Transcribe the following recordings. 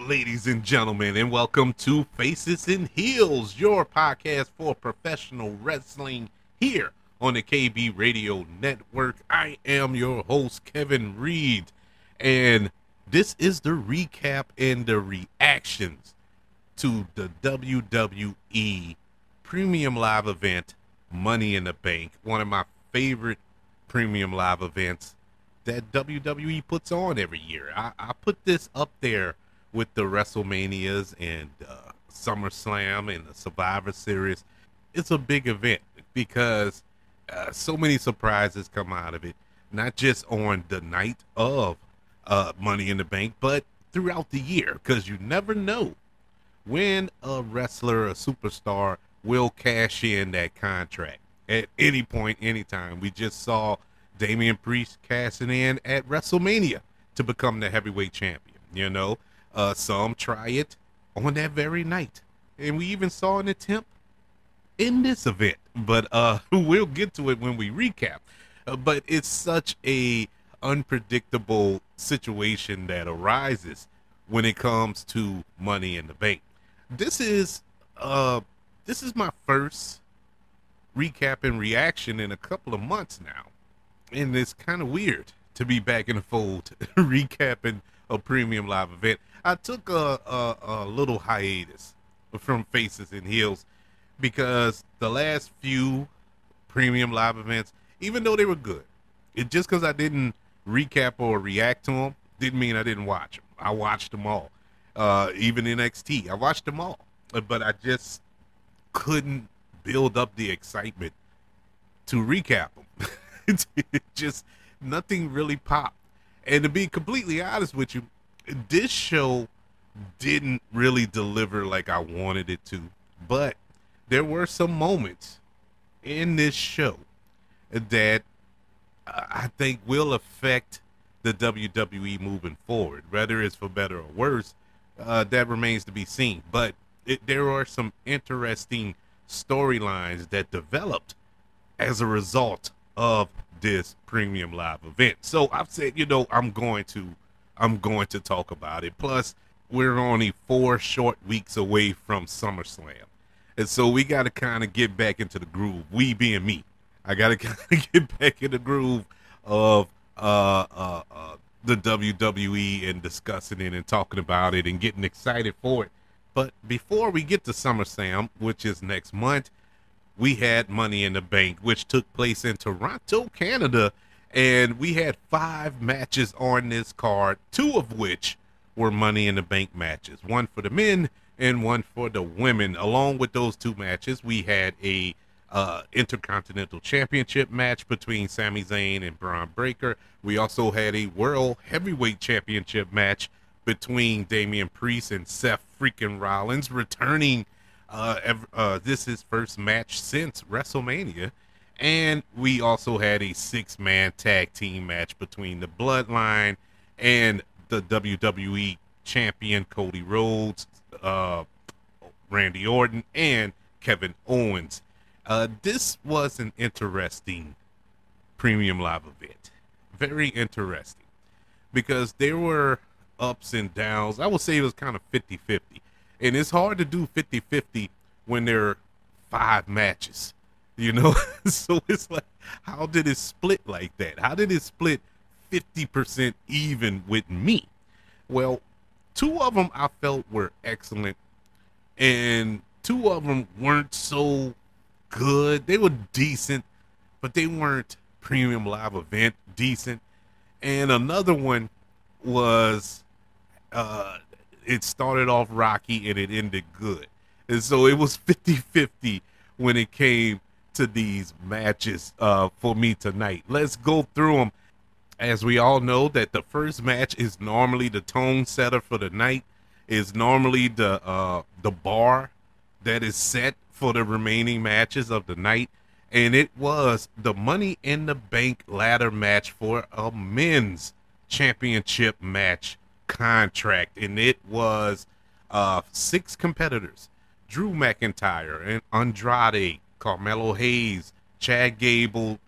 ladies and gentlemen, and welcome to Faces and Heels, your podcast for professional wrestling here on the KB Radio Network. I am your host, Kevin Reed, and this is the recap and the reactions to the WWE Premium Live event, Money in the Bank, one of my favorite premium live events that WWE puts on every year. I put this up there with the WrestleManias and SummerSlam and the Survivor Series. It's a big event because so many surprises come out of it, not just on the night of Money in the Bank, but throughout the year, because you never know when a wrestler, a superstar, will cash in that contract at any point, anytime. We just saw Damian Priest cashing in at WrestleMania to become the heavyweight champion. You know, some try it on that very night, and we even saw an attempt in this event. But we'll get to it when we recap. But it's such a unpredictable situation that arises when it comes to Money in the Bank. This is my first recap and reaction in a couple of months now. And it's kind of weird to be back in the fold recapping a premium live event. I took a little hiatus from Faces and Heels because the last few premium live events, even though they were good, it just because I didn't recap or react to them didn't mean I didn't watch them. I watched them all. Even NXT, I watched them all. But I just couldn't build up the excitement to recap them. It just, nothing really popped. And to be completely honest with you, this show didn't really deliver like I wanted it to. But there were some moments in this show that I think will affect the WWE moving forward. Whether it's for better or worse, that remains to be seen. But there are some interesting storylines that developed as a result of this premium live event. So I've said, I'm going to talk about it. Plus, we're only 4 short weeks away from SummerSlam. And so we got to kind of get back into the groove. We being me. I got to kind of get back in the groove of the WWE and discussing it and talking about it and getting excited for it. But before we get to SummerSlam, which is next month, we had Money in the Bank, which took place in Toronto, Canada, and we had 5 matches on this card, 2 of which were Money in the Bank matches, 1 for the men and 1 for the women. Along with those 2 matches, we had a Intercontinental Championship match between Sami Zayn and Braun Breaker. We also had a World Heavyweight Championship match between Damian Priest and Seth freaking Rollins, returning. This is first match since WrestleMania. And we also had a 6-man tag team match between the Bloodline and the WWE champion Cody Rhodes, Randy Orton, and Kevin Owens. This was an interesting premium live event. Very interesting because there were ups and downs. I would say it was kind of 50-50. And it's hard to do 50-50 when there are 5 matches, So it's like, how did it split like that? How did it split 50% even with me? Well, 2 of them I felt were excellent, and 2 of them weren't so good. They were decent, but they weren't premium live event decent. And another one was, it started off rocky and it ended good. And so it was 50-50 when it came to these matches for me tonight. Let's go through them. As we all know, that the first match is normally the tone setter for the night, is normally the bar that is set for the remaining matches of the night. And it was the Money in the Bank ladder match for a men's championship match contract. And it was 6 competitors: Drew McIntyre and Andrade, Carmelo Hayes, Chad Gable,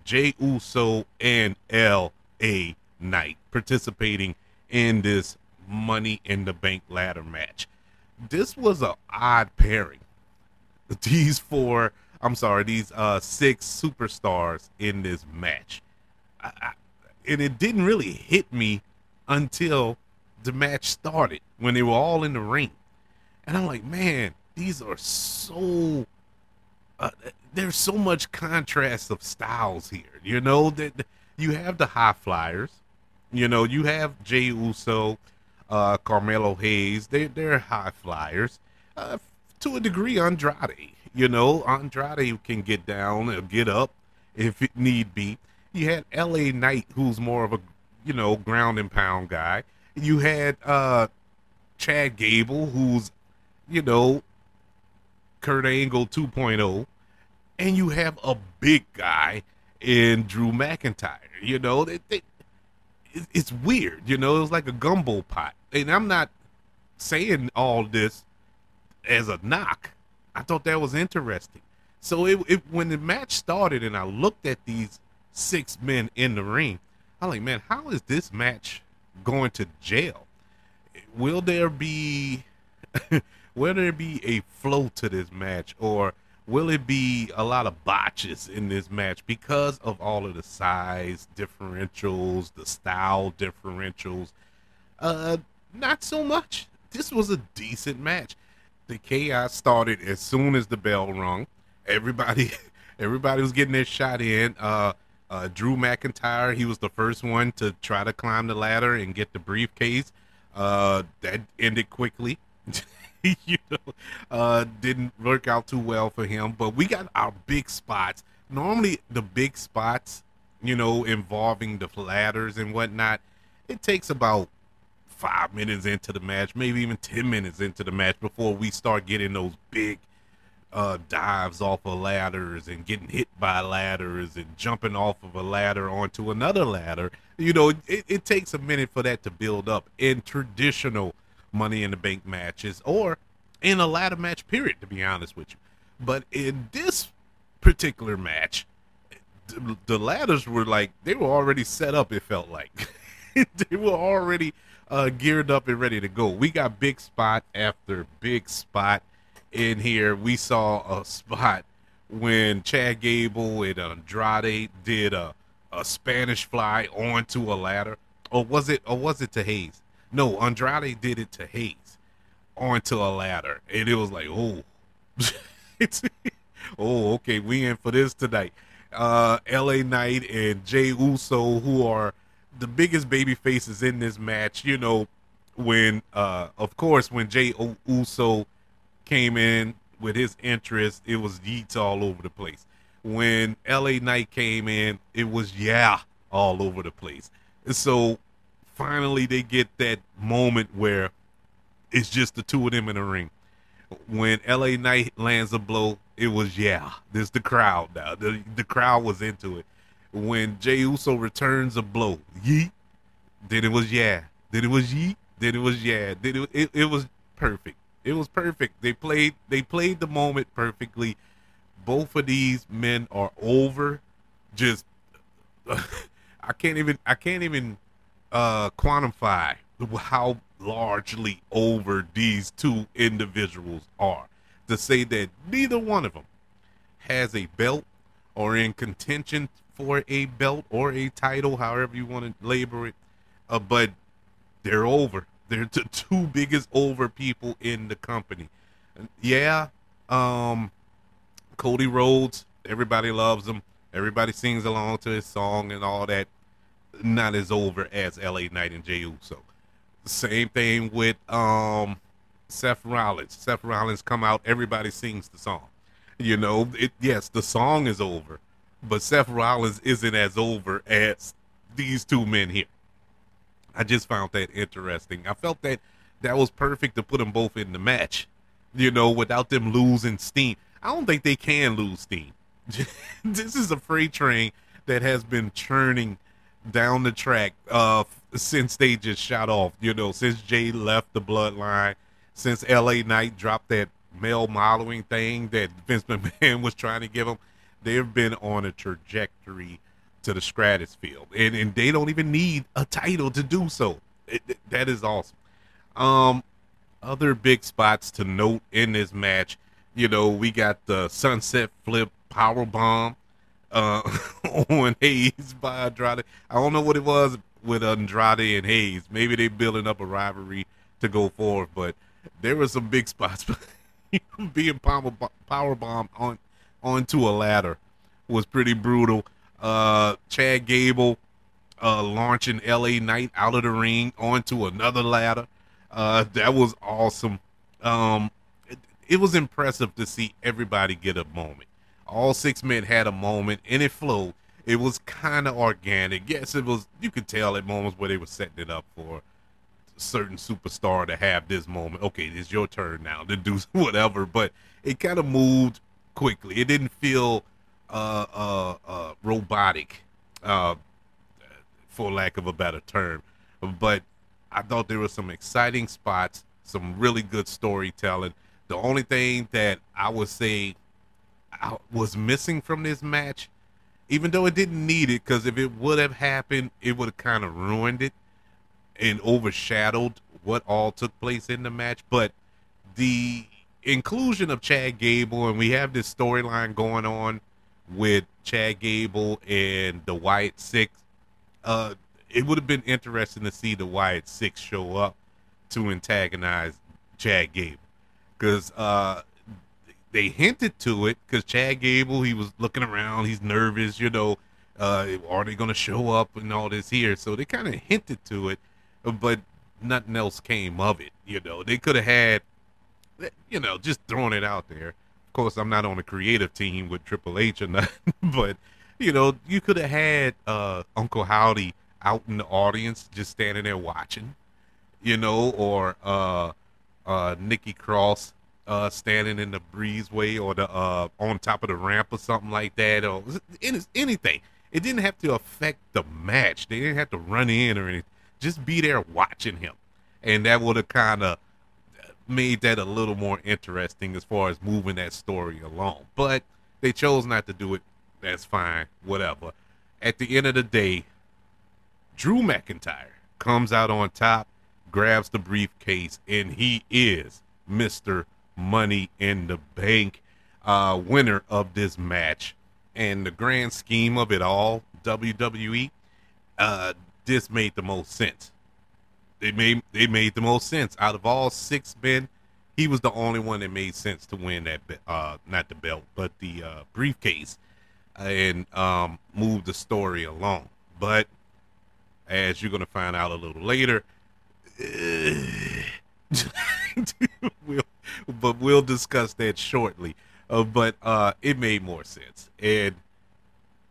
Jey Uso, and L.A. Knight participating in this Money in the Bank ladder match. This was a odd pairing. These six superstars in this match. And it didn't really hit me until the match started, when they were all in the ring. And I'm like, man, these are so there's so much contrast of styles here. You know, that you have the high flyers, you know, you have Jey Uso, Carmelo Hayes, they're high flyers. To a degree, Andrade, you know, Andrade can get down or get up if it need be. You had LA Knight, who's more of a, you know, ground and pound guy. You had Chad Gable, who's, you know, Kurt Angle 2.0. And you have a big guy in Drew McIntyre. You know, it's weird. You know, it was like a gumbo pot. And I'm not saying all this as a knock. I thought that was interesting. So when the match started and I looked at these six men in the ring, I'm like, man, how is this match going to jail? Will there be a flow to this match, or will it be a lot of botches in this match because of all of the size differentials, the style differentials? Not so much. This was a decent match. The chaos started as soon as the bell rung. Everybody was getting their shot in. Drew McIntyre, he was the first one to try to climb the ladder and get the briefcase. That ended quickly. You know, didn't work out too well for him. But we got our big spots. Normally, the big spots, you know, involving the ladders and whatnot, it takes about 5 minutes into the match, maybe even 10 minutes into the match before we start getting those big dives off of ladders and getting hit by ladders and jumping off of a ladder onto another ladder. You know, it takes a minute for that to build up in traditional Money in the Bank matches, or in a ladder match period, to be honest with you. But in this particular match, the ladders were like, they were already set up, it felt like. They were already geared up and ready to go. We got big spot after big spot in here. We saw a spot when Chad Gable and Andrade did a Spanish fly onto a ladder. Or was it to Hayes? No, Andrade did it to Hayes onto a ladder. And it was like, oh. Oh, okay, we in for this tonight. LA Knight and Jey Uso, who are the biggest baby faces in this match. You know, when of course when Jey Uso came in with his interest, it was yeets all over the place. When LA Knight came in, it was all over the place. So finally they get that moment where it's just the two of them in the ring. When LA Knight lands a blow, it was there's the crowd now. The crowd was into it. When Jey Uso returns a blow, yeet, then it was then it was yeet, then it was then it was perfect. It was perfect. They played the moment perfectly. Both of these men are over. Just I can't even quantify how largely over these two individuals are, to say that neither one of them has a belt or in contention for a belt or a title, however you want to label it, but they're over. They're the two biggest over people in the company. Cody Rhodes, everybody loves him. Everybody sings along to his song and all that. Not as over as LA Knight and Jey Uso. Same thing with Seth Rollins. Seth Rollins come out, everybody sings the song. You know, yes, the song is over, but Seth Rollins isn't as over as these two men here. I just found that interesting. I felt that was perfect to put them both in the match, you know, without them losing steam. I don't think they can lose steam. This is a freight train that has been churning down the track since they just shot off, you know, since Jay left the bloodline, since LA Knight dropped that male modeling thing that Vince McMahon was trying to give them. They've been on a trajectory to the stratosphere, and they don't even need a title to do so. That is awesome. Um, Other big spots to note in this match, we got the sunset flip power bomb uh, on Hayes by Andrade. I don't know what it was with Andrade and Hayes. Maybe they building up a rivalry to go forward, but there were some big spots. Being power bomb onto a ladder was pretty brutal. Chad Gable launching LA Knight out of the ring onto another ladder. That was awesome. It was impressive to see everybody get a moment. All 6 men had a moment, and it flowed. It was kind of organic. Yes, it was. You could tell at moments where they were setting it up for a certain superstar to have this moment. Okay, it's your turn now to do whatever. But it kind of moved quickly. It didn't feel robotic, for lack of a better term. But I thought there were some exciting spots, some really good storytelling. The only thing that I would say I was missing from this match, even though it didn't need it, because if it would have happened, it would have kind of ruined it and overshadowed what all took place in the match. But the inclusion of Chad Gable, and we have this storyline going on with Chad Gable and the Wyatt Six. It would have been interesting to see the Wyatt Six show up to antagonize Chad Gable, because they hinted to it, because Chad Gable, he was looking around, he's nervous, are they going to show up and all this here? So they kind of hinted to it, but nothing else came of it. They could have had, just throwing it out there. Of course, I'm not on a creative team with Triple H or nothing, but you could have had Uncle Howdy out in the audience, just standing there watching, or Nikki Cross standing in the breezeway or the on top of the ramp or something like that, or anything. It didn't have to affect the match. They didn't have to run in or anything. Just be there watching him, and that would have kind of made that a little more interesting as far as moving that story along. But they chose not to do it. That's fine, whatever. At the end of the day, Drew McIntyre comes out on top, grabs the briefcase, and he is Mr. Money in the Bank, winner of this match. And the grand scheme of it all, WWE, this made the most sense. They made the most sense. Out of all 6 men, he was the only one that made sense to win that, not the belt, but the briefcase, and move the story along. But as you're going to find out a little later, we'll discuss that shortly. But it made more sense. And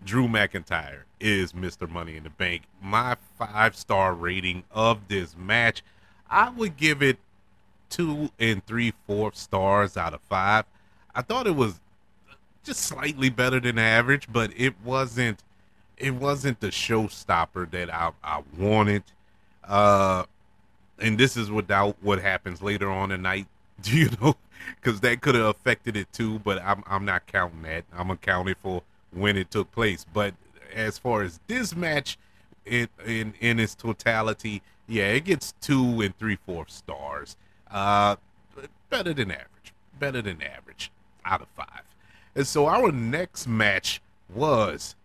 Drew McIntyre is Mr. Money in the Bank. My 5-star rating of this match, I would give it 2 3/4 stars out of 5. I thought it was just slightly better than average, but it wasn't the showstopper that I wanted. And this is without what happens later on tonight, because that could have affected it too. But I'm not counting that. I'm accounting for when it took place. But as far as this match in its totality, yeah, it gets 2 3/4 stars. Better than average out of 5. And so our next match was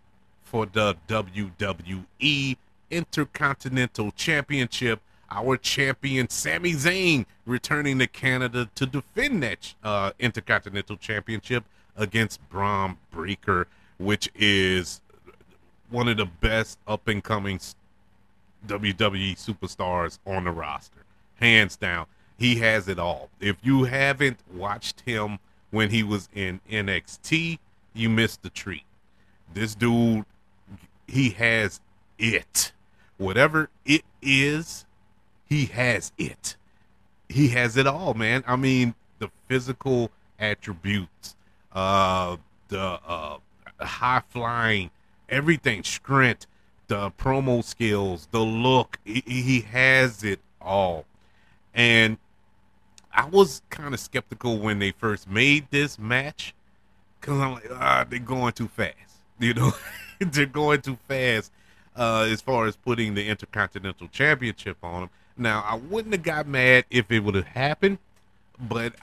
for the WWE Intercontinental Championship. Our champion, Sami Zayn, returning to Canada to defend that Intercontinental Championship against Braun Breaker, which is one of the best up-and-coming WWE superstars on the roster. Hands down. He has it all. If you haven't watched him when he was in NXT, you missed the treat. This dude, he has it. Whatever it is, he has it. He has it all, man. I mean, the physical attributes, the high flying, everything, strength, the promo skills, the look. He has it all. And I was kind of skeptical when they first made this match, because I'm like, they're going too fast. They're going too fast as far as putting the Intercontinental Championship on him. Now, I wouldn't have got mad if it would have happened, but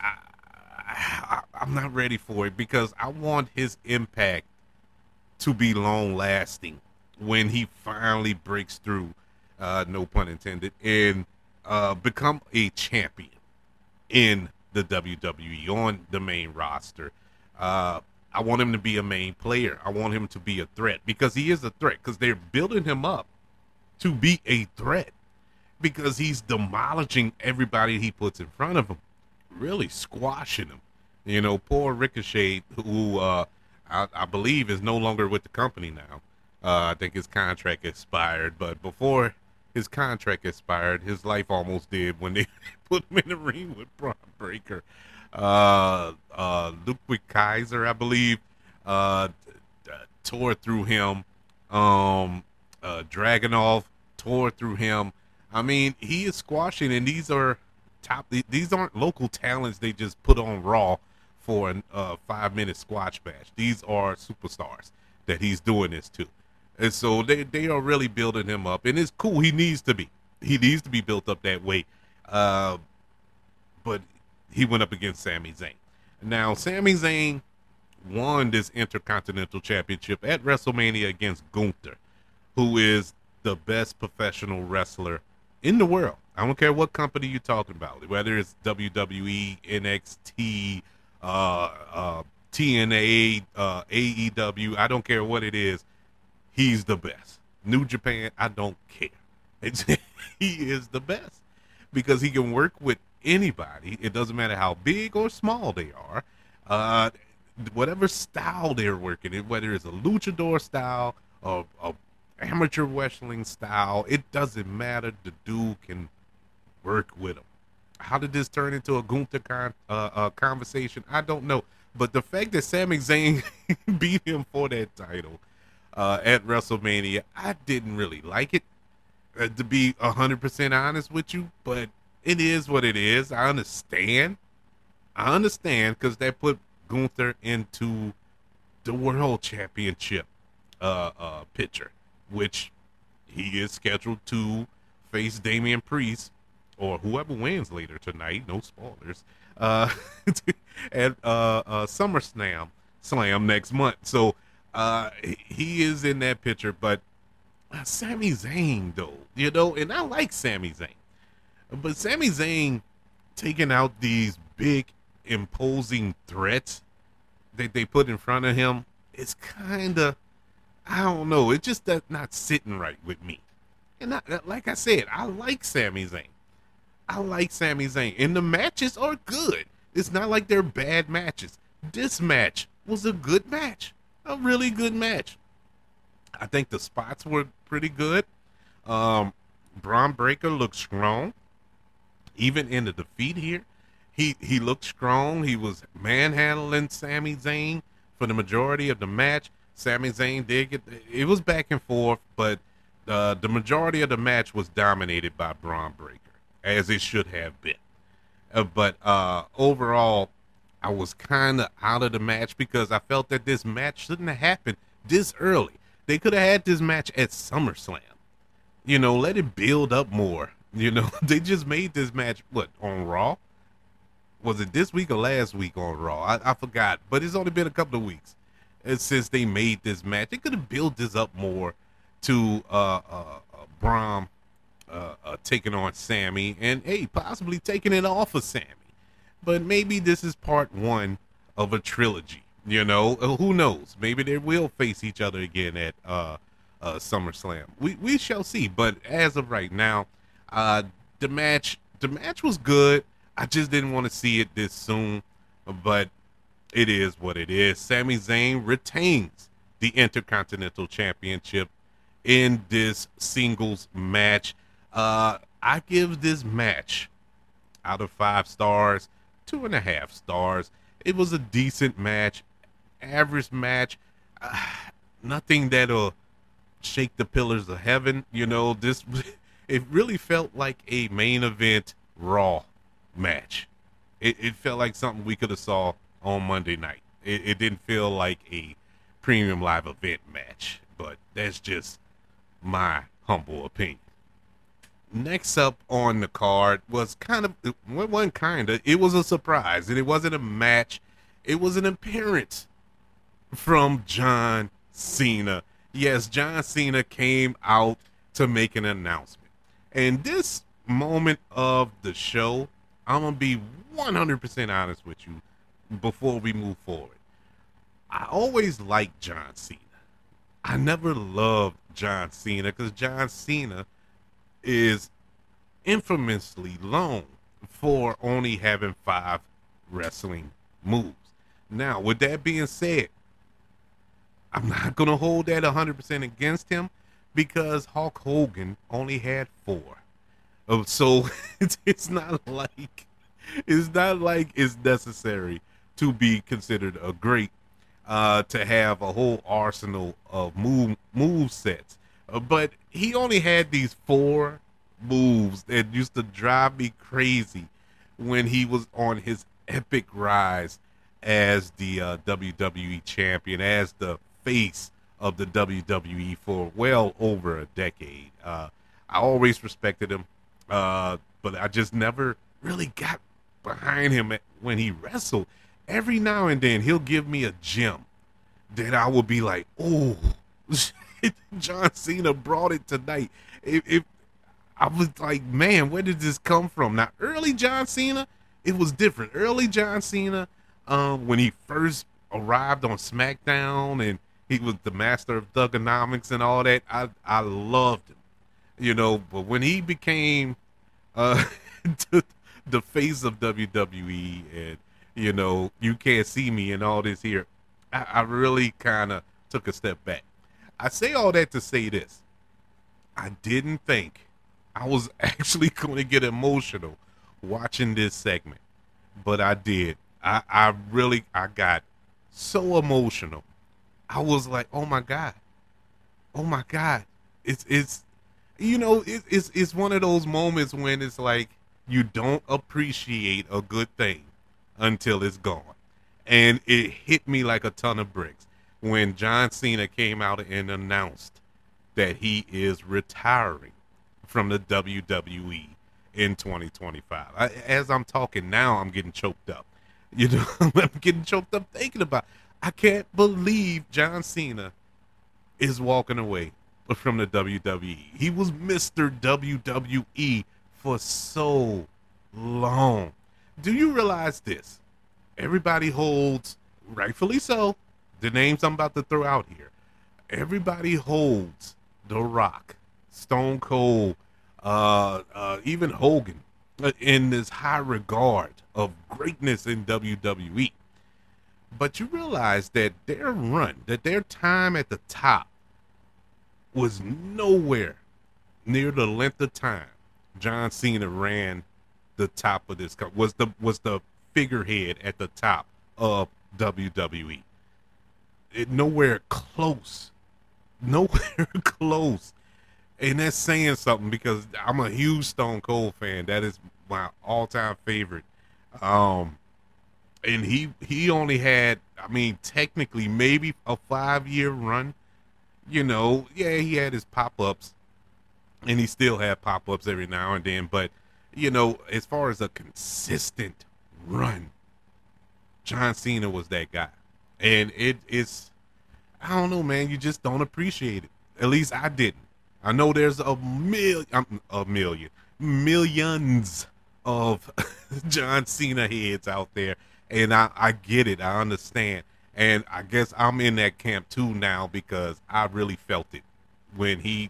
I'm not ready for it because I want his impact to be long lasting when he finally breaks through, no pun intended, and become a champion in the WWE on the main roster. I want him to be a main player. I want him to be a threat because he is a threat because they're building him up to be a threat because he's demolishing everybody he puts in front of him, really squashing them. You know, poor Ricochet, who I believe is no longer with the company now. I think his contract expired, but before his contract expired, his life almost did when they put him in the ring with Braun Breaker. Ludwig Kaiser, I believe, tore through him. Dragunov tore through him. I mean, he is squashing, and these are these aren't local talents they just put on Raw for a 5-minute squash match. These are superstars that he's doing this to. And so they are really building him up. And it's cool. He needs to be. He needs to be built up that way. But he went up against Sami Zayn. Now, Sami Zayn won this Intercontinental Championship at WrestleMania against Gunther, who is the best professional wrestler in the world. I don't care what company you're talking about, whether it's WWE, NXT, TNA, AEW, I don't care what it is. He's the best. New Japan, I don't care. He is the best because he can work with anybody. It doesn't matter how big or small they are. Whatever style they're working in, whether it's a luchador style or a amateur wrestling style, it doesn't matter. The dude can work with him. How did this turn into a Gunther conversation? I don't know. But the fact that Sami Zayn beat him for that title at WrestleMania, I didn't really like it, to be 100% honest with you. But it is what it is. I understand because that put Gunther into the World Championship picture, which he is scheduled to face Damian Priest or whoever wins later tonight. No spoilers. At SummerSlam next month. So he is in that picture. But Sami Zayn, though, you know, and I like Sami Zayn, but Sami Zayn taking out these big, imposing threats that they put in front of him, it's kind of, I don't know, it's just not sitting right with me. And like I said, I like Sami Zayn. And the matches are good. It's not like they're bad matches. This match was a good match. A really good match. I think the spots were pretty good. Braun Breaker looked strong. Even in the defeat here, he looked strong. He was manhandling Sami Zayn for the majority of the match. Sami Zayn did it was back and forth, but the majority of the match was dominated by Braun Breaker, as it should have been. But overall, I was kind of out of the match because I felt that this match shouldn't have happened this early. They could have had this match at SummerSlam. You know, let it build up more. You know, they just made this match, on Raw? Was it this week or last week on Raw? I forgot, but it's only been a couple of weeks since they made this match. They could have built this up more to Braun taking on Sami and, hey, possibly taking it off of Sami. But maybe this is part one of a trilogy, you know? Who knows? Maybe they will face each other again at SummerSlam. We shall see. But as of right now, the match was good. I just didn't want to see it this soon, but it is what it is. Sami Zayn retains the Intercontinental Championship in this singles match. I give this match, out of 5 stars, 2.5 stars. It was a decent match, average match, nothing that'll shake the pillars of heaven. You know, it really felt like a main event Raw match. It felt like something we could have saw on Monday night. It didn't feel like a premium live event match, but that's just my humble opinion. Next up on the card was it was a surprise, and it wasn't a match. It was an appearance from John Cena. Yes, John Cena came out to make an announcement. And this moment of the show, I'm going to be 100% honest with you before we move forward. I always liked John Cena. I never loved John Cena because John Cena is infamously known for only having 5 wrestling moves. Now, with that being said, I'm not going to hold that 100% against him because Hulk Hogan only had 4. So it's not like it's necessary to be considered a great to have a whole arsenal of move sets. But he only had these 4 moves that used to drive me crazy when he was on his epic rise as the WWE champion, as the face of the WWE for well over a decade. I always respected him, but I just never really got behind him when he wrestled. Every now and then he'll give me a gem that I will be like, oh, John Cena brought it tonight. If I was like, man, where did this come from? Now, early John Cena, it was different. Early John Cena, when he first arrived on SmackDown and he was the master of thugonomics and all that, I loved him, but when he became the face of WWE and, you can't see me and all this here, I really kind of took a step back. I say all that to say this. I didn't think I was actually going to get emotional watching this segment, but I did. I got so emotional. I was like, oh my God. It's one of those moments when it's like you don't appreciate a good thing until it's gone. And it hit me like a ton of bricks when John Cena came out and announced that he is retiring from the WWE in 2025. As I'm talking now, I'm getting choked up. I'm getting choked up thinking about it. I can't believe John Cena is walking away from the WWE. He was Mr. WWE for so long. Do you realize this? Everybody holds, rightfully so, the names I'm about to throw out here. Everybody holds The Rock, Stone Cold, even Hogan in this high regard of greatness in WWE. But you realize that their time at the top was nowhere near the length of time John Cena ran the top of this was the figurehead at the top of WWE. Nowhere close. Nowhere close. And that's saying something because I'm a huge Stone Cold fan. That is my all-time favorite. And he only had, technically maybe a 5-year run. He had his pop-ups, and he still had pop-ups every now and then. But, as far as a consistent run, John Cena was that guy. And it's, I don't know, man, you just don't appreciate it. At least I didn't. I know there's millions of John Cena heads out there, and I get it. I understand. And I guess I'm in that camp too now because I really felt it when he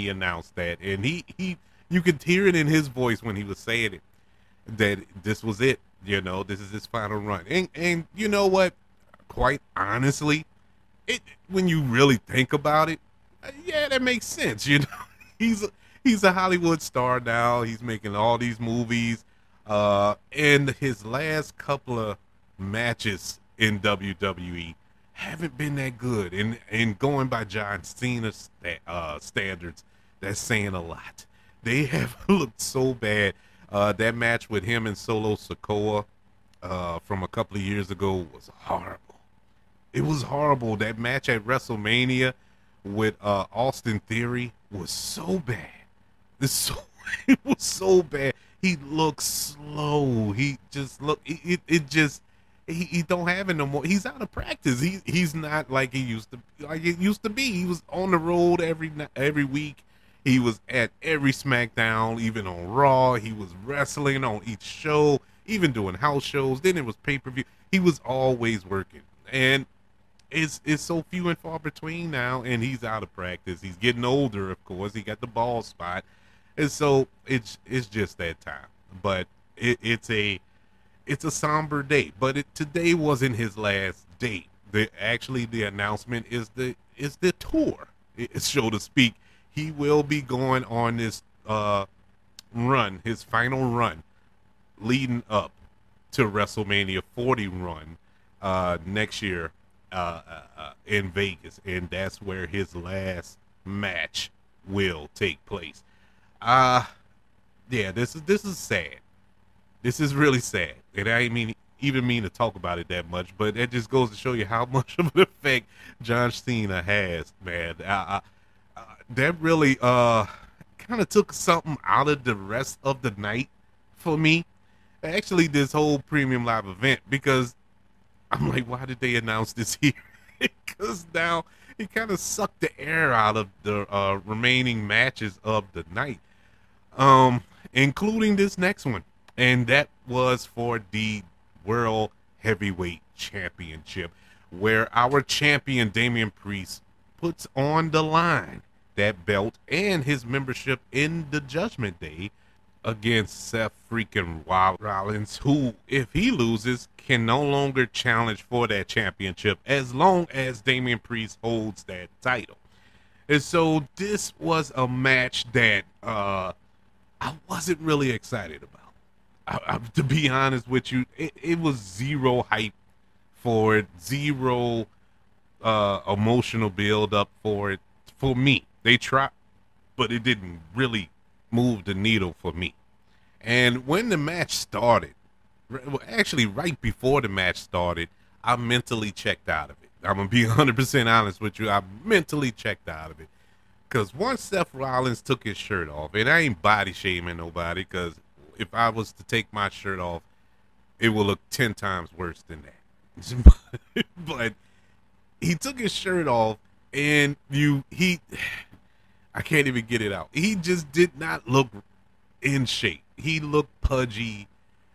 announced that. And you could hear it in his voice when he was saying it, that this was it. This is his final run. And you know what? Quite honestly, when you really think about it, yeah, that makes sense. He's a Hollywood star now. He's making all these movies. And his last couple of matches in WWE haven't been that good. And going by John Cena's standards, that's saying a lot. They have looked so bad. That match with him and Solo Sikoa from a couple of years ago was horrible. It was horrible. That match at WrestleMania with Austin Theory was so bad. It was so bad. He looks slow. He just look. It just. He don't have it no more. He's out of practice. He's not like he used to. Like it used to be. He was on the road every week. He was at every SmackDown, even on Raw. He was wrestling on each show, even doing house shows. Then it was pay-per-view. He was always working, and it's so few and far between now. And he's out of practice. He's getting older, of course. He got the bald spot, and so it's just that time. But it's a somber day. But today wasn't his last day. The announcement is the tour, so to speak. He will be going on this run, his final run, leading up to WrestleMania 40 run next year in Vegas, and that's where his last match will take place. Yeah, this is sad. This is really sad, and I even mean to talk about it that much, but that just goes to show you how much of an effect John Cena has, man. That really kind of took something out of the rest of the night for me. Actually, this whole premium live event, because I'm like, why did they announce this here? Because now it kind of sucked the air out of the remaining matches of the night, including this next one, and that was for the World Heavyweight Championship, where our champion Damian Priest puts on the line that belt and his membership in the Judgment Day against Seth freaking Rollins, who, if he loses, can no longer challenge for that championship as long as Damian Priest holds that title. And so this was a match that I wasn't really excited about. To be honest with you, it was zero hype for it, zero emotional build up for it for me. They tried, but it didn't really move the needle for me. And when the match started, well, actually right before the match started, I mentally checked out of it. I'm going to be 100% honest with you. I mentally checked out of it. Because once Seth Rollins took his shirt off, and I ain't body shaming nobody, because if I was to take my shirt off, it would look 10 times worse than that. But he took his shirt off, and I can't even get it out. He just did not look in shape. He looked pudgy.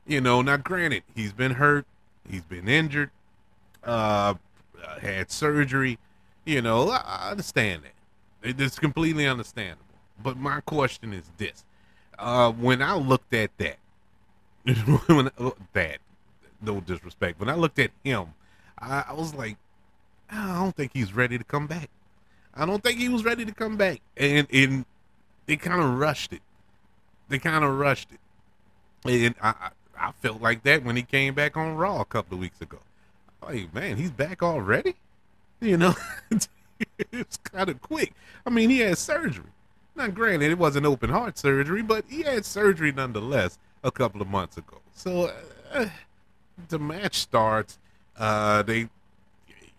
Now granted, he's been hurt. He's been injured. Had surgery. I understand that. It's completely understandable. But my question is this. When I looked at that, no disrespect, when I looked at him, I was like, I don't think he's ready to come back. I don't think he was ready to come back. And they kind of rushed it. And I felt like that when he came back on Raw a couple of weeks ago. Like, man, he's back already? It's kind of quick. I mean, he had surgery. Now, granted, it wasn't open heart surgery, but he had surgery nonetheless a couple of months ago. So the match starts. They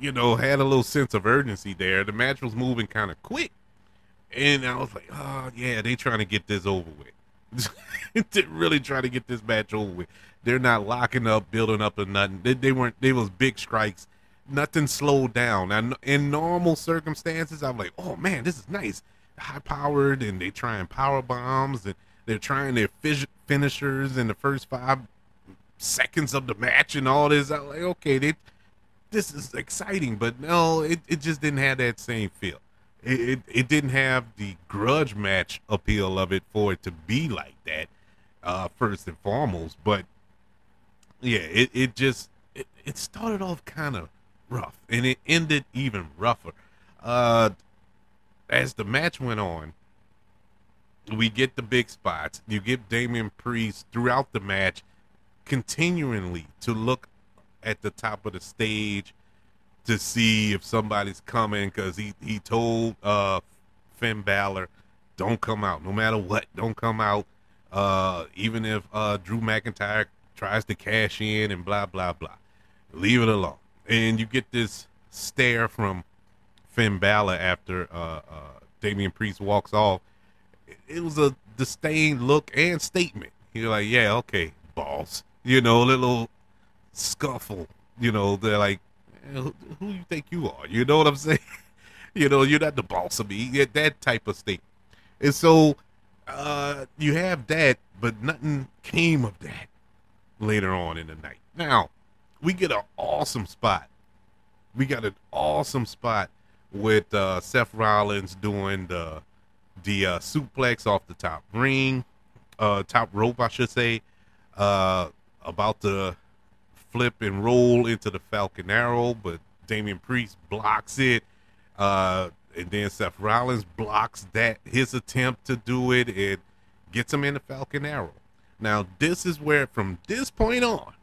had a little sense of urgency there. The match was moving kind of quick. And I was like, oh, yeah, they trying to get this over with. They're really trying to get this match over with. They're not locking up, building up or nothing. They was big strikes. Nothing slowed down. Now, in normal circumstances, I'm like, oh, man, this is nice. High-powered, and they trying power bombs, and they're trying their finishers in the first 5 seconds of the match and all this. I'm like, okay, this is exciting, but no, it just didn't have that same feel. It didn't have the grudge match appeal of it for it to be like that, first and foremost. But yeah, it started off kind of rough, and it ended even rougher. As the match went on, we get the big spots. You get Damian Priest throughout the match continually to look at the top of the stage to see if somebody's coming, because he told Finn Balor, don't come out. No matter what, don't come out. Even if Drew McIntyre tries to cash in and blah, blah, blah. Leave it alone. And you get this stare from Finn Balor after Damian Priest walks off. It was the disdain look and statement. You're like, yeah, okay, boss. You know, little scuffle. You know, they're like, who you think you are? You know what I'm saying? You know, you're not the boss of me. That type of statement. And so you have that, but nothing came of that later on in the night. Now, we get an awesome spot. We got an awesome spot with Seth Rollins doing the suplex off the top rope, I should say, about to flip and roll into the Falcon Arrow, but Damian Priest blocks it, and then Seth Rollins blocks his attempt to do it and gets him in the Falcon Arrow. Now, this is where, from this point on,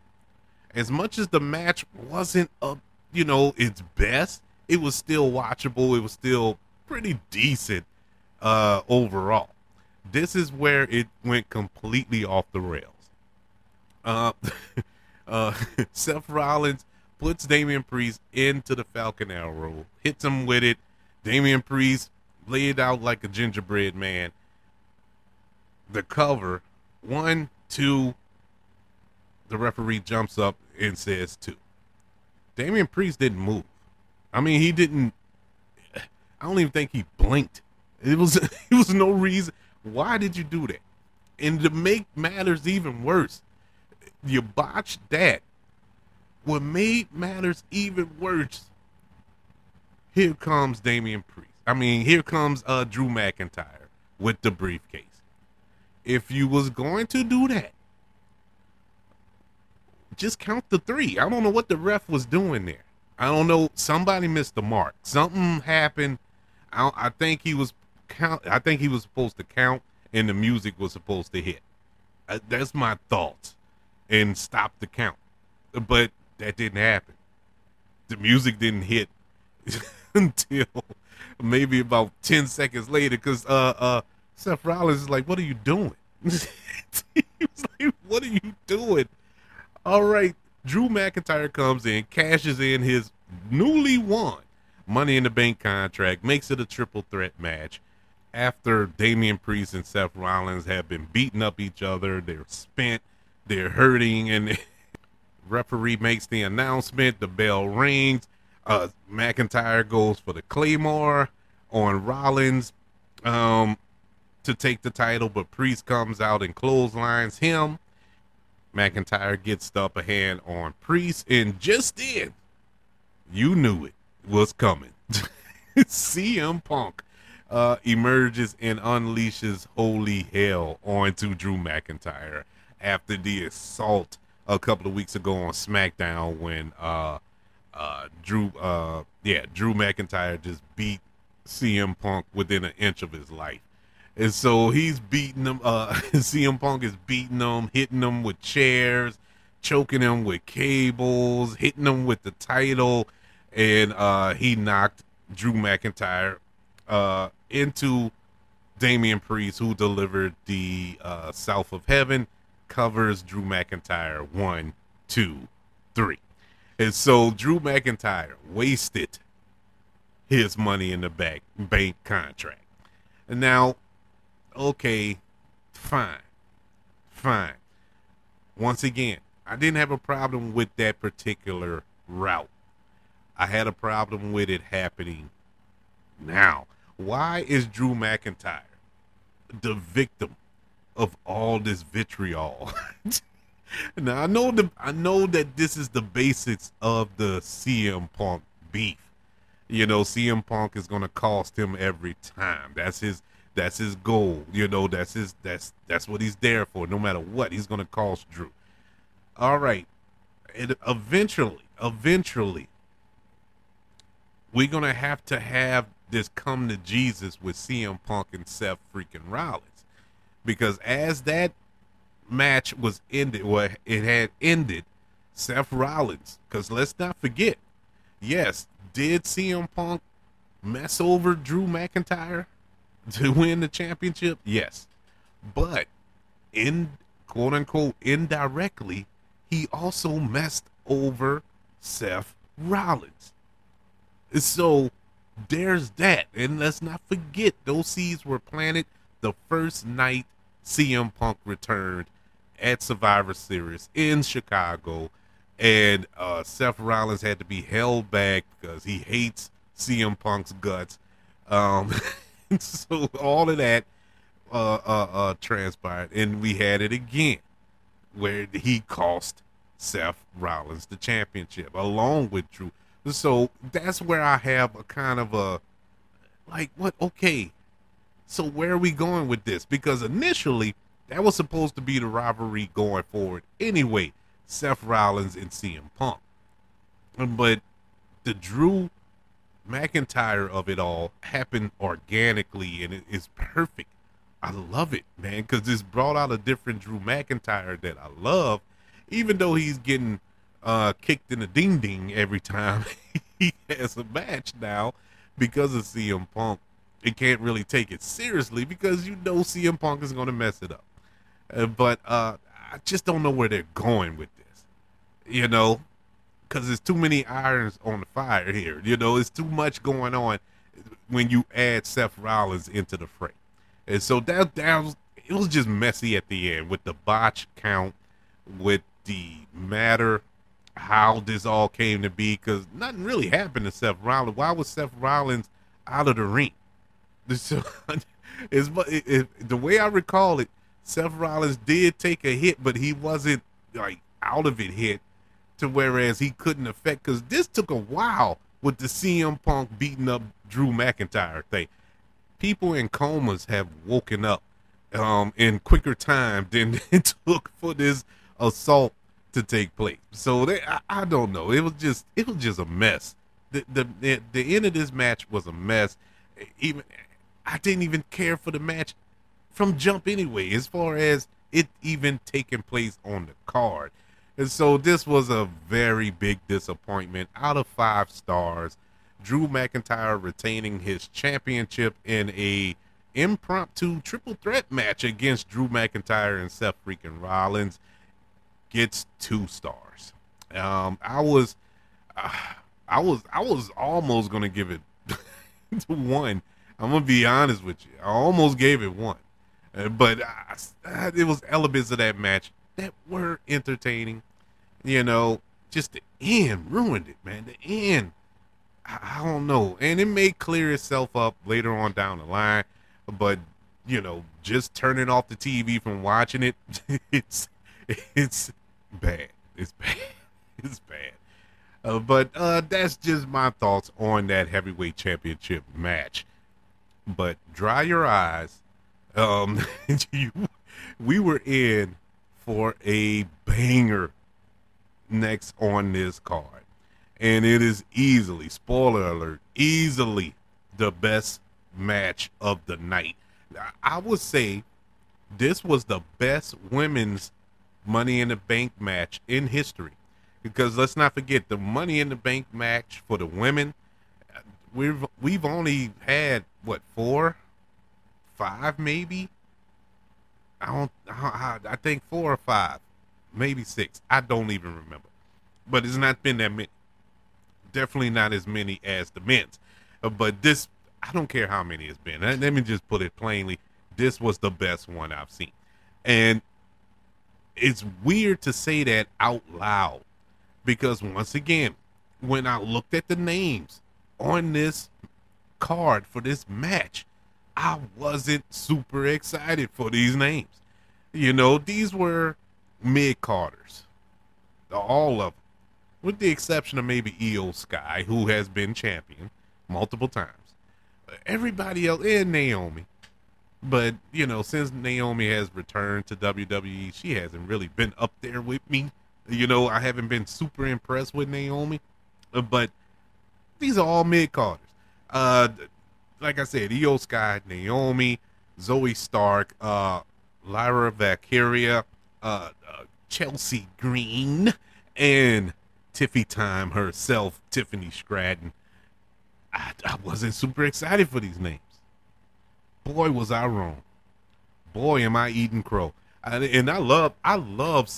as much as the match wasn't up, its best, it was still watchable. It was still pretty decent overall. This is where it went completely off the rails. Seth Rollins puts Damian Priest into the Falcon Arrow, hits him with it. Damian Priest laid out like a gingerbread man. The cover, 1, 2, the referee jumps up and says 2. Damian Priest didn't move. I mean, he didn't. I don't even think he blinked. It was no reason. Why did you do that? And to make matters even worse, you botched that. What made matters even worse, here comes Damian Priest. I mean, here comes Drew McIntyre with the briefcase. If you was going to do that, just count the 3. I don't know what the ref was doing there. I don't know. Somebody missed the mark. Something happened. I think he was supposed to count, and the music was supposed to hit. That's my thoughts, and stop the count. But that didn't happen. The music didn't hit until maybe about 10 seconds later, because Seth Rollins is like, "What are you doing?" He was like, "What are you doing?" All right, Drew McIntyre comes in, cashes in his newly won Money in the Bank contract, makes it a triple threat match. After Damian Priest and Seth Rollins have been beating up each other, they're spent, they're hurting, and the referee makes the announcement, the bell rings, McIntyre goes for the Claymore on Rollins to take the title, but Priest comes out and clotheslines him. McIntyre gets the upper hand on Priest, and just then, you knew it was coming. CM Punk emerges and unleashes holy hell onto Drew McIntyre after the assault a couple of weeks ago on SmackDown when Drew McIntyre just beat CM Punk within an inch of his life. And so he's beating him. CM Punk is beating him, hitting him with chairs, choking him with cables, hitting him with the title. And he knocked Drew McIntyre into Damian Priest, who delivered the South of Heaven, covers Drew McIntyre 1, 2, 3. And so Drew McIntyre wasted his Money in the Bank contract. And now, okay, fine. Once again, I didn't have a problem with that particular route. I had a problem with it happening now. Why is Drew McIntyre the victim of all this vitriol? Now, I know that this is the basics of the CM Punk beef. CM Punk is going to cost him every time. That's his goal. That's what he's there for. No matter what, he's going to cost Drew. All right. And eventually, we're going to have this come to Jesus with CM Punk and Seth freaking Rollins. Because as that match was ended, it had ended, Seth Rollins, because let's not forget, yes, did CM Punk mess over Drew McIntyre to win the championship? Yes. But in quote unquote indirectly, he also messed over Seth Rollins. So there's that. And let's not forget, those seeds were planted the first night CM Punk returned at Survivor Series in Chicago, and Seth Rollins had to be held back because he hates CM Punk's guts. So all of that transpired, and we had it again where he cost Seth Rollins the championship along with Drew. So that's where I have a kind of a like, what? Okay, so where are we going with this? Because initially that was supposed to be the rivalry going forward anyway, Seth Rollins and CM Punk. But the Drew McIntyre of it all happened organically, and it is perfect. I love it, man, because it's brought out a different Drew McIntyre that I love, even though he's getting kicked in the ding ding every time he has a match now because of CM Punk. It can't really take it seriously because you know CM Punk is going to mess it up. But I just don't know where they're going with this, you know, because there's too many irons on the fire here. You know, it's too much going on when you add Seth Rollins into the fray. And so that was, it was just messy at the end with the botch count, with the matter, how this all came to be, because nothing really happened to Seth Rollins. Why was Seth Rollins out of the ring? So, the way I recall it, Seth Rollins did take a hit, but he wasn't like out of it hit to whereas he couldn't affect, because this took a while with the CM Punk beating up Drew McIntyre thing. People in comas have woken up in quicker time than it took for this assault to take place. So I don't know. It was just a mess. The end of this match was a mess. Even I didn't even care for the match from jump anyway, as far as it even taking place on the card. And so this was a very big disappointment. Out of 5 stars, Drew McIntyre retaining his championship in a impromptu triple threat match against Drew McIntyre and Seth freaking Rollins gets 2 stars. I was almost gonna give it 1. I'm gonna be honest with you. I almost gave it 1, but it was elements of that match that were entertaining. You know, just the end ruined it, man. The end, I don't know, and it may clear itself up later on down the line. But you know, just turning off the TV from watching it, it's bad. It's bad. It's bad. But that's just my thoughts on that heavyweight championship match. But dry your eyes. We were in for a banger next on this card, and it is easily, spoiler alert, easily the best match of the night. I would say this was the best women's Money in the Bank match in history, because let's not forget the Money in the Bank match for the women. We've only had what, 4, 5 maybe. I think 4 or 5, maybe 6. I don't even remember, but it's not been that many. Definitely not as many as the men's. But this, I don't care how many it's been. Let me just put it plainly. This was the best one I've seen. And it's weird to say that out loud, because once again, when I looked at the names on this card for this match, I wasn't super excited for these names. You know, these were mid-carders, all of them, with the exception of maybe Io Sky, who has been champion multiple times. Everybody else, and Naomi. But, you know, since Naomi has returned to WWE, she hasn't really been up there with me. You know, I haven't been super impressed with Naomi. But these are all mid-carders. Like I said, Io Sky, Naomi, Zoe Stark, Lyra Valkyria, Chelsea Green, and Tiffy Time herself, Tiffany Stratton. I wasn't super excited for these names. Boy, was I wrong. Boy, am I eating crow. And I love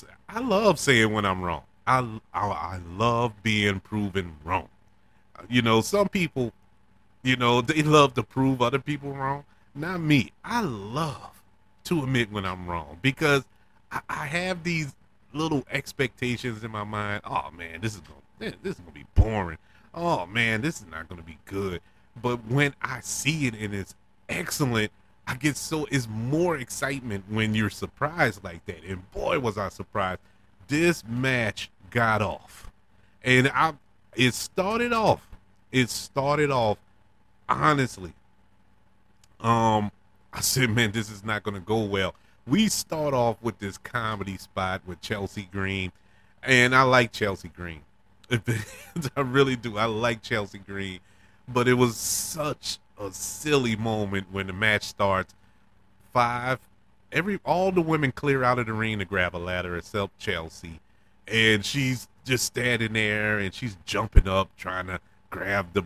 saying when I'm wrong. I love being proven wrong. You know, some people, you know, they love to prove other people wrong. Not me. I love to admit when I'm wrong, because I have these little expectations in my mind. Oh man, this is gonna be boring. Oh man, this is not gonna be good. But when I see it and it's excellent, I get it's more excitement when you're surprised like that. And boy, was I surprised. This match got off, and it started off. Honestly. I said, man, this is not gonna go well. We start off with this comedy spot with Chelsea Green, and I like Chelsea Green. I really do. I like Chelsea Green, but it was such a silly moment when the match starts. All the women clear out of the ring to grab a ladder except Chelsea, and she's just standing there and she's jumping up trying to grab the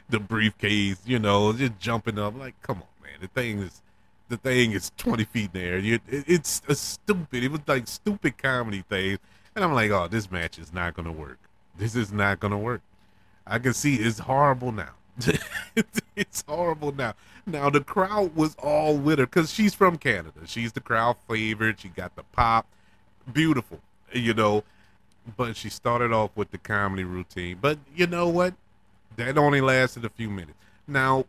the briefcase, just jumping up like, come on, man, the thing is 20 feet in there. It's a stupid. It was like stupid comedy things. And I'm like, oh, this match is not going to work. This is not going to work. I can see it's horrible now. It's horrible now. Now, the crowd was all with her because she's from Canada. She's the crowd favorite. She got the pop. Beautiful, But she started off with the comedy routine. But you know what? That only lasted a few minutes. Now,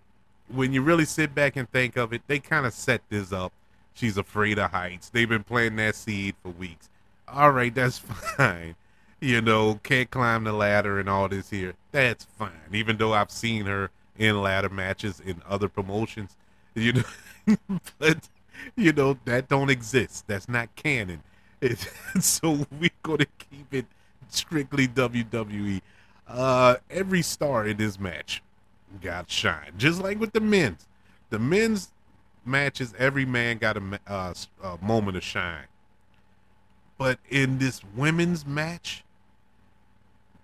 when you really sit back and think of it, they kind of set this up. She's afraid of heights. They've been planting that seed for weeks. All right, that's fine. Can't climb the ladder and all this here. That's fine. Even though I've seen her in ladder matches in other promotions, but, that don't exist. That's not canon. So we're going to keep it strictly WWE. Every star in this match got shine, just like with the men's. The men's matches, every man got a moment of shine. But in this women's match,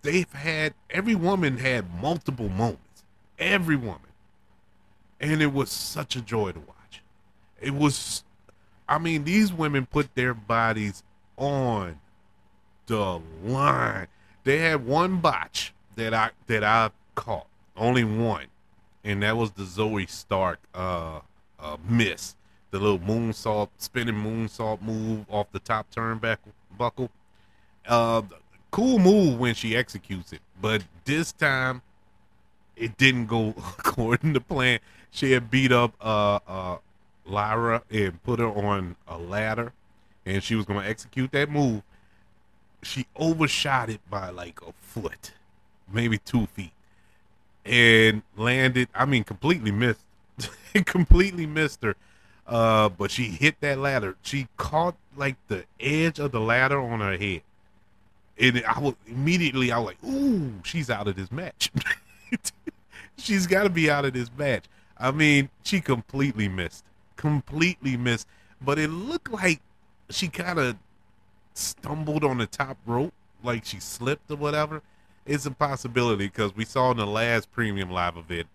every woman had multiple moments. Every woman. And it was such a joy to watch. These women put their bodies on the line. They had one botch that I caught. Only one. And that was the Zoe Stark miss. The little spinning moonsault move off the top turnbuckle. Cool move when she executes it. But this time, it didn't go according to plan. She had beat up Lyra and put her on a ladder. And she was going to execute that move. She overshot it by like a foot. Maybe 2 feet. And landed, completely missed. Completely missed her. But she hit that ladder. She caught like the edge of the ladder on her head. And I was like, ooh, she's out of this match. She's got to be out of this match. She completely missed. But it looked like she kind of stumbled on the top rope, like she slipped or whatever. It's a possibility because we saw in the last Premium Live event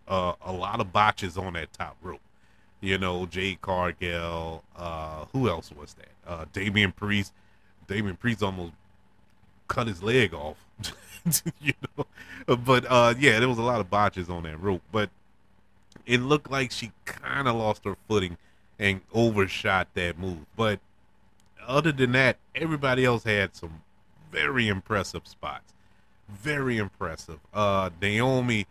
a lot of botches on that top rope. Jade Cargill, who else was that? Damian Priest. Damian Priest almost cut his leg off. But there was a lot of botches on that rope. But it looked like she kind of lost her footing and overshot that move. But other than that, everybody else had some very impressive spots. Very impressive. Naomi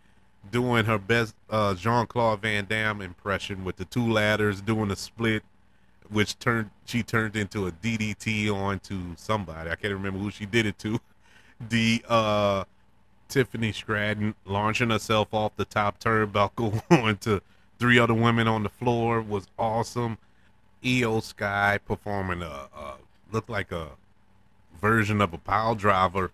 doing her best Jean-Claude Van Damme impression with the two ladders, doing a split, which she turned into a DDT onto somebody. I can't remember who she did it to. The Tiffany Stratton launching herself off the top turnbuckle onto 3 other women on the floor was awesome. Io Sky performing looked like a version of a pile driver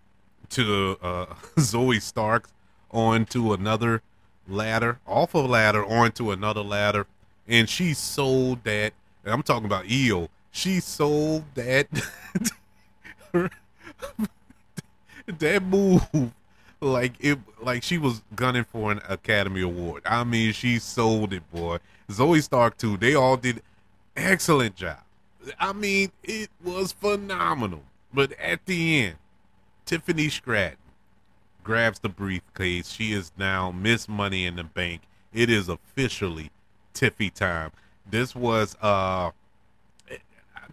to Zoe Stark onto another ladder, off a ladder onto another ladder, and she sold that. And I'm talking about Io. She sold that that move like she was gunning for an Academy Award. She sold it, boy. Zoe Stark too. They all did excellent job. It was phenomenal. But at the end, Tiffany Stratton grabs the briefcase. She is now Miss Money in the Bank. It is officially Tiffy time. This was I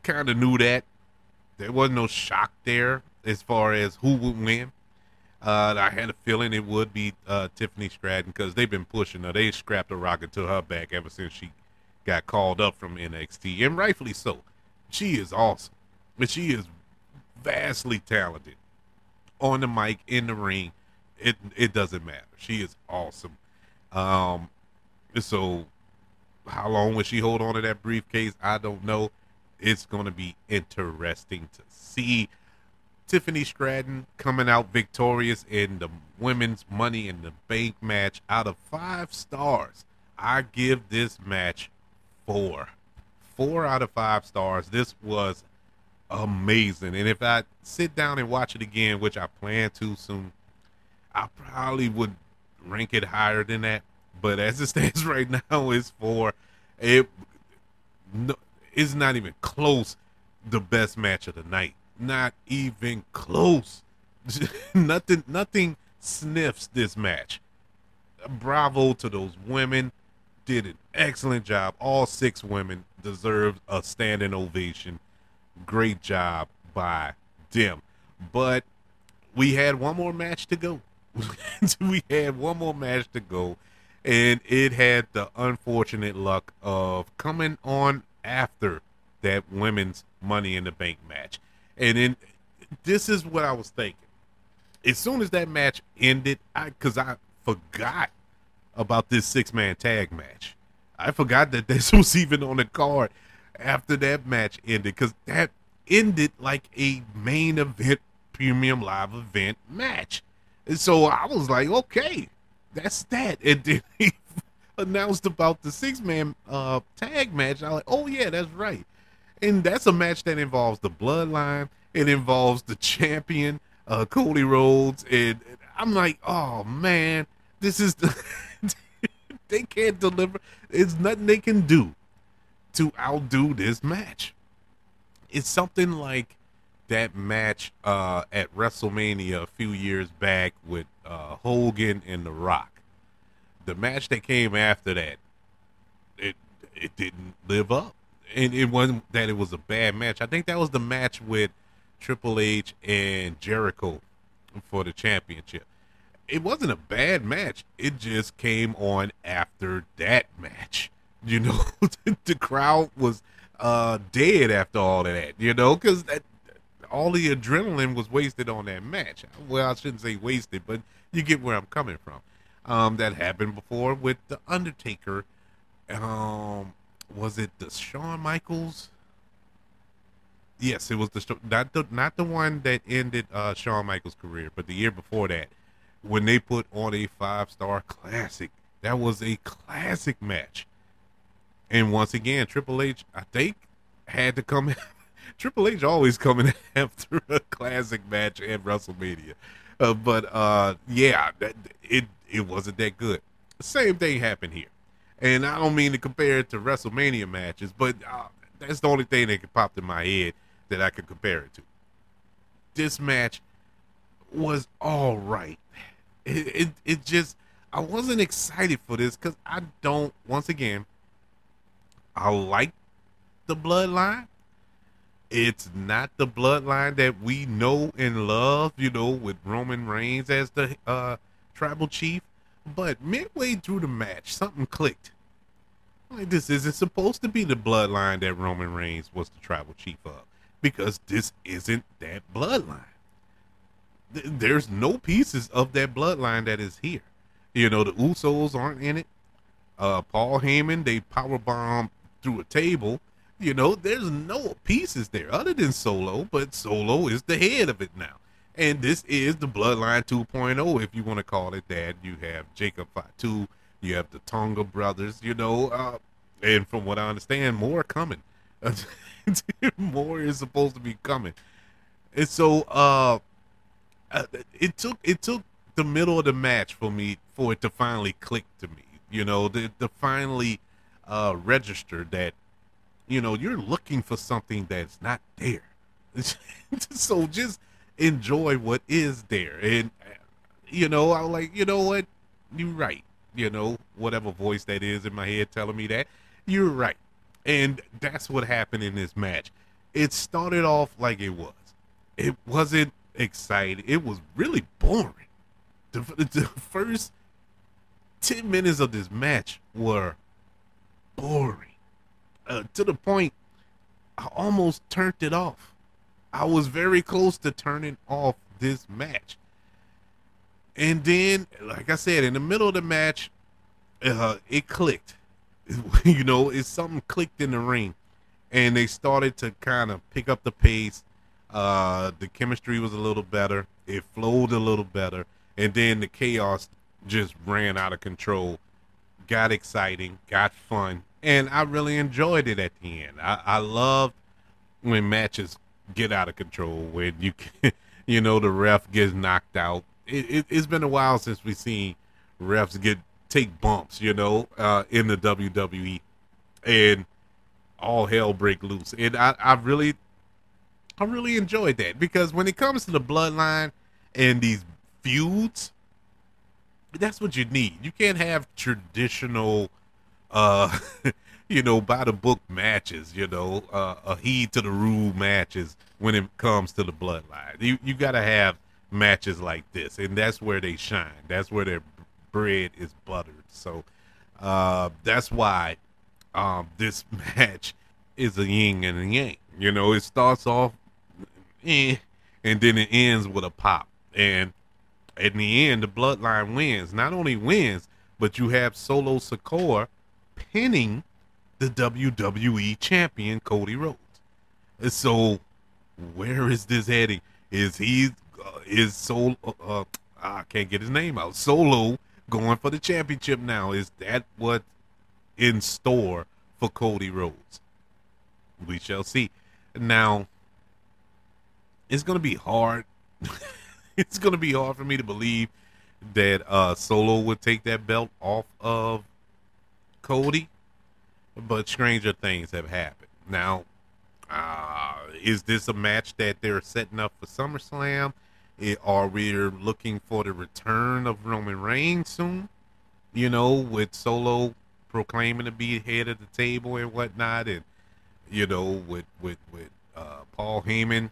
kind of knew that there was no shock there as far as who would win. I had a feeling it would be Tiffany Stratton because they've been pushing her. They scrapped a rocket to her back ever since she got called up from NXT, and rightfully so. She is awesome, but she is vastly talented on the mic, in the ring. It doesn't matter. She is awesome. Um, so how long will she hold on to that briefcase? I don't know. It's going to be interesting to see Tiffany Stratton coming out victorious in the women's Money in the Bank match. Out of 5 stars, I give this match 4. 4 out of 5 stars. This was amazing. And if I sit down and watch it again, which I plan to soon, I probably would rank it higher than that. But as it stands right now, it's 4. It no, it's not even close. The best match of the night. Not even close. Nothing sniffs this match. Bravo to those women. Did an excellent job. All 6 women deserved a standing ovation. Great job by them. But we had one more match to go. We had one more match to go. And it had the unfortunate luck of coming on after that women's Money in the Bank match. And then this is what I was thinking. As soon as that match ended, because I forgot about this 6-man tag match. I forgot that this was even on the card after that match ended, because that ended like a main event, premium live event match. And so I was like, okay, that's that. And then he announced about the 6-man tag match. I was like, oh yeah, that's right. And that's a match that involves the bloodline. It involves the champion, Cody Rhodes. And I'm like, oh man, this is the they can't deliver. It's nothing they can do to outdo this match. It's something like that match at WrestleMania a few years back with Hogan and The Rock. The match that came after that, it didn't live up. And it wasn't that it was a bad match. I think that was the match with Triple H and Jericho for the championship. It wasn't a bad match. It just came on after that match. You know, the crowd was dead after all of that, you know, because all the adrenaline was wasted on that match. Well, I shouldn't say wasted, but you get where I'm coming from. That happened before with The Undertaker. Was it the Shawn Michaels? Yes, it was not the one that ended Shawn Michaels' career, but the year before that, when they put on a 5-star classic. That was a classic match. And once again, Triple H, I think, had to come. Triple H always coming after a classic match at WrestleMania. Yeah, it wasn't that good. Same thing happened here. And I don't mean to compare it to WrestleMania matches, but that's the only thing that could pop in my head that I could compare it to. This match was all right. It just, I wasn't excited for this because I don't, once again, I like the bloodline. It's not the bloodline that we know and love, you know, with Roman Reigns as the tribal chief. But midway through the match, something clicked. Like, this isn't supposed to be the bloodline that Roman Reigns was the tribal chief of, because this isn't that bloodline. There's no pieces of that bloodline that is here. You know, the Usos aren't in it. Paul Heyman, they powerbomb through a table. You know, there's no pieces there other than Solo, but Solo is the head of it now. And this is the Bloodline 2.0, if you want to call it that. You have Jacob Fatu, you have the Tonga brothers, you know, and from what I understand, more coming. More is supposed to be coming. And so it took the middle of the match for it to finally click to me, you know, to finally register that, you know, you're looking for something that's not there. So just enjoy what is there. And, you know, I was like, you know what? You're right. You know, whatever voice that is in my head telling me that, you're right. And that's what happened in this match. It started off like it was. It wasn't exciting. It was really boring. The first 10 minutes of this match were boring. To the point I almost turned it off. I was very close to turning off this match. And then, like I said, in the middle of the match, it clicked. It's something clicked in the ring, and they started to kind of pick up the pace. The chemistry was a little better. It flowed a little better, and then the chaos just ran out of control. Got exciting, got fun, and I really enjoyed it at the end. I loved when matches get out of control, when you can, the ref gets knocked out. It's been a while since we've seen refs take bumps, in the WWE, and all hell break loose. And I really enjoyed that, because when it comes to the bloodline and these feuds, that's what you need. You can't have traditional, by the book matches, a heed to the rule matches when it comes to the bloodline. You got to have matches like this, and that's where they shine. That's where their bread is buttered. So that's why this match is a yin and a yang. It starts off and then it ends with a pop. And in the end, the bloodline wins. Not only wins, but you have Solo Sikoa pinning the WWE champion Cody Rhodes. So where is this heading? Is Solo? I can't get his name out. Solo going for the championship now. Is that what in store for Cody Rhodes? We shall see. Now, it's going to be hard. It's going to be hard for me to believe that Solo would take that belt off of Cody, but stranger things have happened. Now, is this a match that they're setting up for SummerSlam? Are we looking for the return of Roman Reigns soon? With Solo proclaiming to be head of the table and whatnot, and with Paul Heyman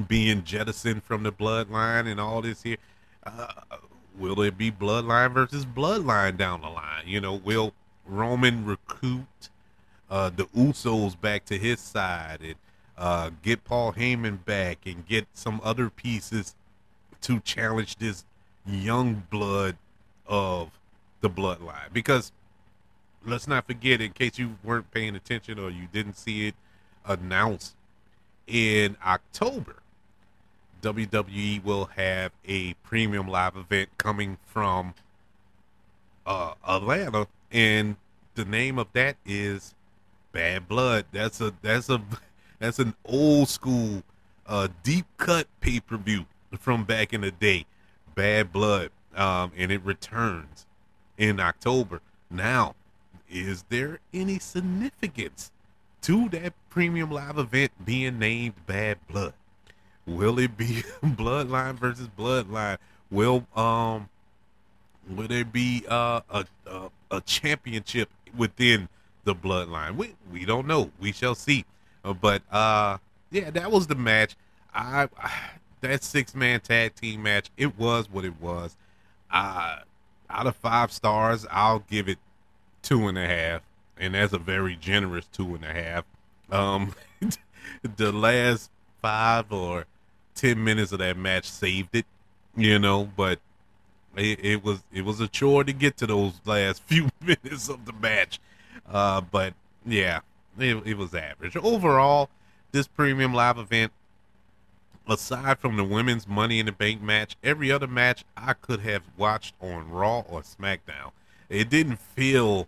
being jettisoned from the bloodline and all this here. Will there be bloodline versus bloodline down the line? Will Roman recruit the Usos back to his side and get Paul Heyman back and get some other pieces to challenge this young blood of the bloodline? Because let's not forget, in case you weren't paying attention or you didn't see it announced, in October, WWE will have a premium live event coming from Atlanta, and the name of that is Bad Blood. That's an old school deep cut pay-per-view from back in the day, Bad Blood, and it returns in October. Now, is there any significance to that premium live event being named Bad Blood? Will it be bloodline versus bloodline? Will there be a championship within the bloodline? We don't know. We shall see. But yeah, that was the match. That 6-man tag team match, it was what it was. Out of 5 stars, I'll give it 2.5, and that's a very generous 2.5. The last 5 or 10 minutes of that match saved it, but it was a chore to get to those last few minutes of the match. But yeah, it was average. Overall, this premium live event, aside from the women's Money in the Bank match, every other match I could have watched on Raw or SmackDown. It didn't feel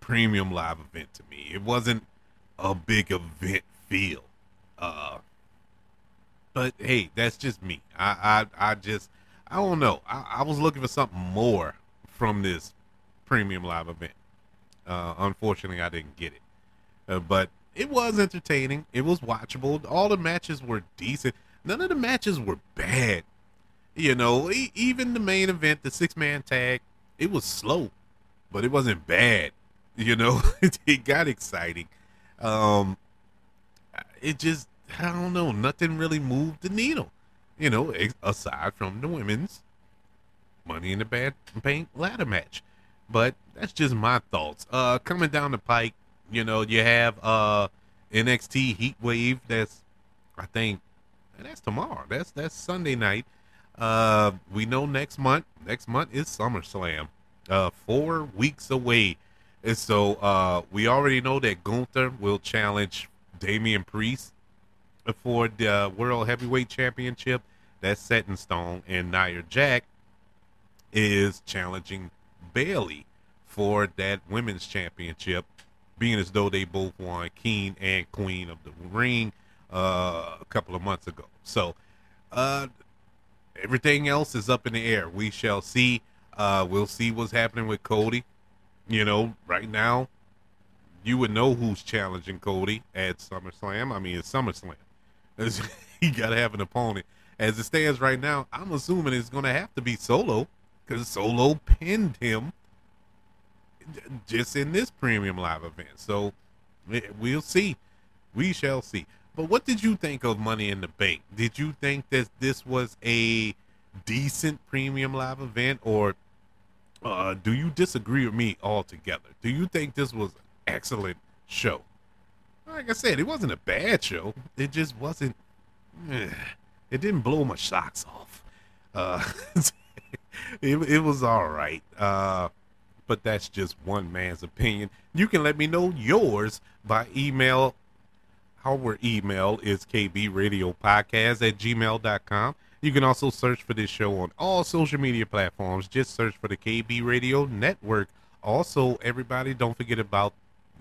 premium live event to me. It wasn't a big event feel. But hey, that's just me. I don't know. I was looking for something more from this premium live event. Unfortunately, I didn't get it. But it was entertaining. It was watchable. All the matches were decent. None of the matches were bad. Even the main event, the 6-man tag, it was slow, but it wasn't bad. You know, it got exciting. Um, it just, I don't know, nothing really moved the needle. You know, aside from the women's Money in the Bank ladder match. But that's just my thoughts. Coming down the pike, you know, you have NXT Heat Wave. That's, I think, and that's tomorrow. That's Sunday night. We know next month. Next month is SummerSlam. 4 weeks away. And so we already know that Gunther will challenge Damian Priest for the World Heavyweight Championship. That's set in stone. And Nia Jax is challenging Bailey for that women's championship, being as though they both won King and Queen of the Ring a couple of months ago. So everything else is up in the air. We shall see. We'll see what's happening with Cody. You know, right now, you would know who's challenging Cody at SummerSlam. I mean, it's SummerSlam. You got to have an opponent. As it stands right now, I'm assuming it's going to have to be Solo, because Solo pinned him just in this premium live event. So we'll see. We shall see. But what did you think of Money in the Bank? Did you think that this was a decent premium live event, or do you disagree with me altogether? Do you think this was an excellent show? Like I said, it wasn't a bad show. It just wasn't. It didn't blow my socks off. It was all right. But that's just one man's opinion. You can let me know yours by email. Our email is kbradiopodcast@gmail.com. You can also search for this show on all social media platforms. Just search for the KB Radio Network. Also, everybody, don't forget about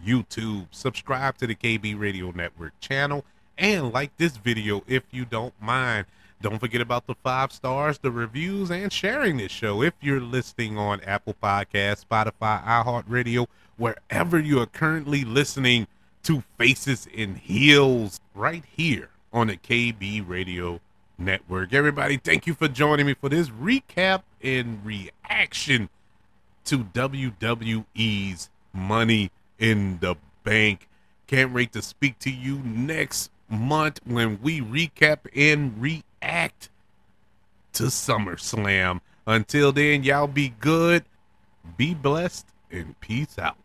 YouTube. Subscribe to the KB Radio Network channel and like this video if you don't mind. Don't forget about the 5 stars, the reviews, and sharing this show if you're listening on Apple Podcasts, Spotify, iHeartRadio, wherever you are currently listening to Faces and Heels right here on the KB Radio Network. Everybody, thank you for joining me for this recap and reaction to WWE's Money in the Bank. Can't wait to speak to you next month when we recap and react to SummerSlam. Until then, y'all be good, be blessed, and peace out.